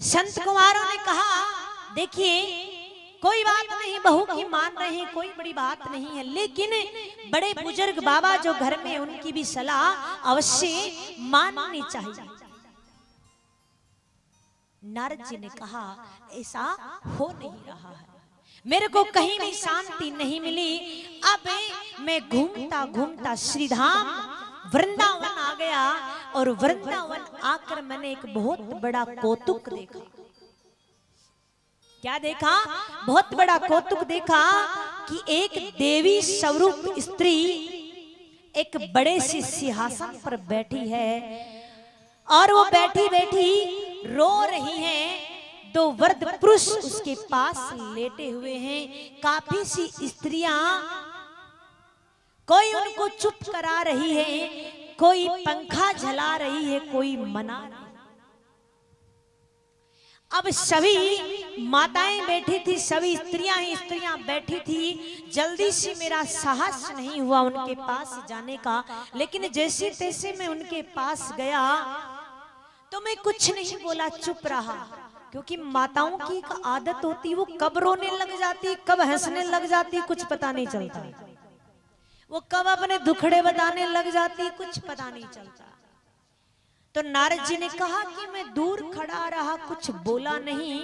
संत कुमारों ने कहा देखिए कोई बात नहीं, बहू की मान रहे हैं, कोई बड़ी बात नहीं है, लेकिन बड़े बुजुर्ग बाबा जो घर में, उनकी भी सलाह अवश्य माननी चाहिए। नारद जी ने कहा ऐसा हो नहीं रहा है, मेरे को कहीं भी शांति नहीं मिली। अब मैं घूमता घूमता श्रीधाम वृंदावन आ गया और वृंदावन आकर मैंने एक बहुत बड़ा कौतुक देखा। क्या देखा? बहुत बड़ा कौतुक देखा कि एक देवी स्वरूप स्त्री एक बड़े से सिंहासन पर बैठी है और वो बैठी बैठी रो रही है। दो वर्द पुरुष उसके पास लेटे हुए हैं। काफी सी स्त्रियां, कोई उनको चुप करा रही है, कोई पंखा झला रही है, कोई मना रही है। अब सभी माताएं बैठी थी, सभी स्त्रियां बैठी थी। जल्दी से मेरा साहस नहीं हुआ उनके पास जाने का, लेकिन जैसे तैसे मैं उनके पास गया तो मैं कुछ नहीं बोला, चुप रहा। क्योंकि माताओं की एक आदत होती, वो कब रोने लग जाती, कब हंसने लग जाती, कुछ पता नहीं चलता। वो कब अपने दुखड़े बताने लग जाती, कुछ पता नहीं चलता। तो नारद जी ने कहा कि मैं दूर खड़ा रहा, कुछ बोला नहीं।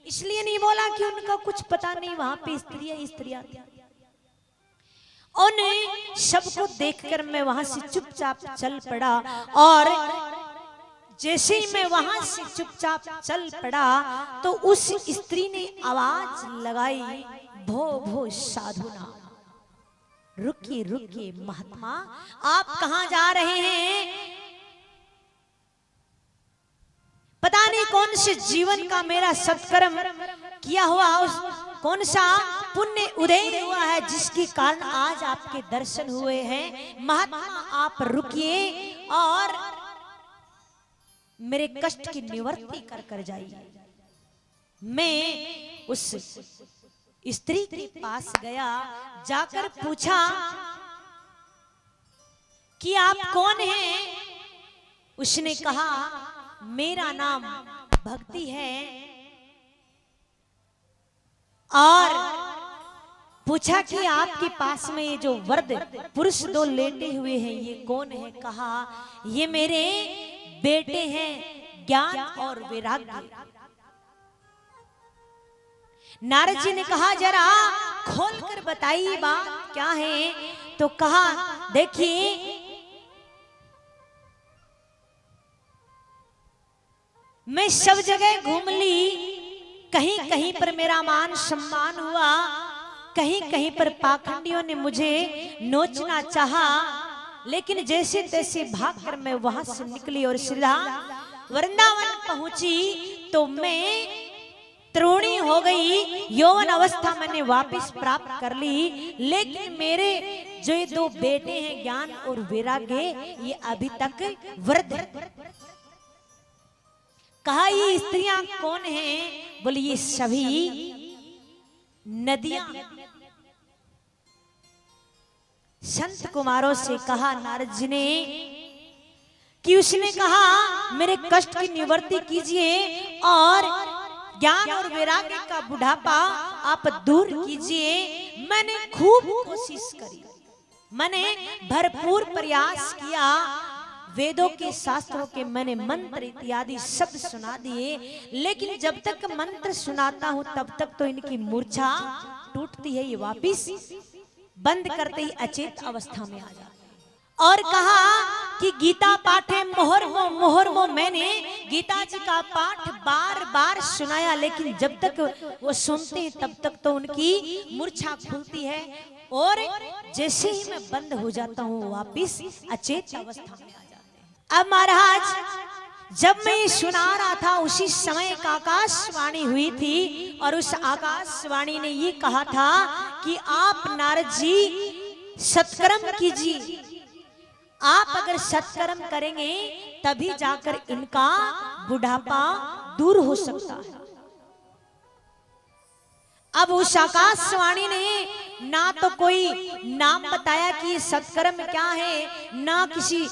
इसलिए नहीं बोला कि उनका कुछ पता नहीं, वहां पे स्त्रियां थी। उन्हें सबको देखकर मैं वहां से चुपचाप चल पड़ा और जैसे ही मैं वहां से चुपचाप चल पड़ा तो उस स्त्री ने आवाज लगाई, भो भो साधुना, रुकिए रुकिए महात्मा, आप कहां जा रहे हैं? पता नहीं कौन से जीवन का मेरा सत्कर्म किया हुआ, उस कौन सा पुण्य उदय हुआ है जिसके कारण आज आपके दर्शन हुए हैं। महात्मा आप रुकिए और मेरे कष्ट की निवृत्ति कर कर जाइए। मैं उस स्त्री के पास गया, जाकर पूछा कि आप कौन हैं? उसने कहा मेरा नाम भक्ति है। और पूछा कि आपके पास में ये जो वर्द पुरुष दो लेटे हुए हैं ये कौन है? कहा ये मेरे बेटे हैं ज्ञान और वैराग्य। नारद जी ने कहा जरा खोलकर बताइए बात क्या है? तो कहा देखिए मैं सब जगह घूम ली, कहीं कहीं पर मेरा मान सम्मान हुआ, कहीं कहीं पर पाखंडियों ने मुझे नोचना चाहा, लेकिन जैसे तैसे भागकर मैं वहां से निकली और सीधा वृंदावन पहुंची तो मैं तरुणी हो गई, यौवन अवस्था मैंने वापस प्राप्त कर ली। लेकिन मेरे जो ये दो बेटे हैं ज्ञान और वैराग्य, ये अभी तक वृद्ध। कहा ये स्त्रियां कौन हैं? बोले ये सभी नदियां। संत कुमारों से कहा नारद जी ने कि उसने कहा मेरे कष्ट की निवृत्ति कीजिए और ज्ञान और वैराग्य का बुढ़ापा आप दूर कीजिए। मैंने खूब कोशिश करी, मैंने भरपूर प्रयास किया, वेदों के शास्त्रों के मैंने मंत्र इत्यादि शब्द सुना दिए, लेकिन जब तक मंत्र सुनाता हूं तब तक तो इनकी मूर्छा टूटती है, ये वापिस बंद करते ही अचेत अवस्था में आ जाते। और कहा कि गीता पाठे मोहर मो। मैंने गीता जी का पाठ बार बार सुनाया, लेकिन जब तक वो सुनते हैं तब तक तो उनकी मूर्छा खुलती है और जैसे ही मैं बंद हो जाता हूँ वापिस अचेत अवस्था में आ जाते हैं। अब महाराज जब मैं ये सुना रहा था उसी समय एक आकाशवाणी हुई थी और उस आकाशवाणी ने ये कहा था कि आप नारद जी सत्कर्म कीजिए, आप अगर सत्कर्म करेंगे तभी जाकर इनका बुढ़ापा दूर हो सकता है। अब उस आकाशवाणी ने ना तो कोई नाम बताया कि सत्कर्म क्या है, ना किसी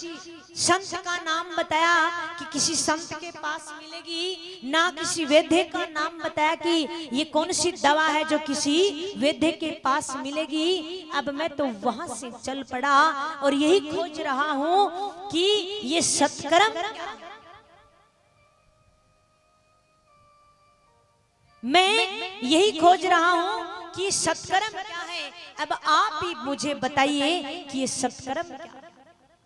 संत का नाम बताया कि किसी संत के पास मिलेगी, ना किसी वैद्य का नाम बताया कि ये कौन सी दवा है जो किसी वैद्य के पास मिलेगी। अब मैं तो वहां से चल पड़ा और यही खोज रहा हूं कि ये सत्कर्म क्या है। मैं यही खोज रहा हूं कि सत्कर्म क्या है। अब आप ही मुझे बताइए कि ये सत्कर्म क्या है।